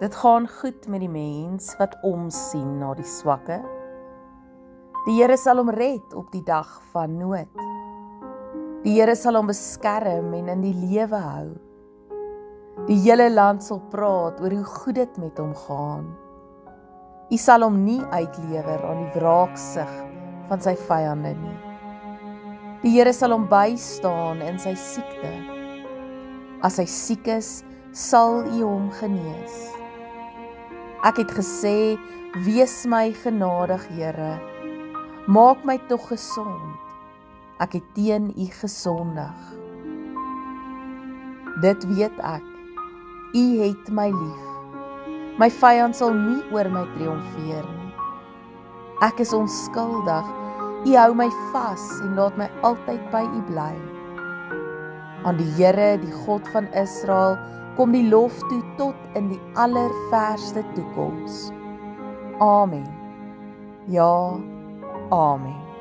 Dit gaan goed met die mens wat omsien na die swakke. Die Here sal hom red op die dag van nood. Die Here sal hom beskerm en in die lewe hou. Die hele land sal praat oor hoe goed dit met hom gaan. U sal hom nie uitlewer aan die wraaksig van sy vyande nie. Die Here sal hom bystaan in sy siekte. As hy siek is, sal u hom genees. Ek het gesê, wees my genadig, Here. Maak my tog gesond. Ek het teen u gesondig. Dit weet ek, u het my lief. My vyand sal nie oor my triomfeer nie. Ek is onskuldig, u hou my vas en laat my altyd by u bly. Aan die Here, die God van Israel, kom die lof toe tot in die allerverste toekoms. Amen. Ja, amen.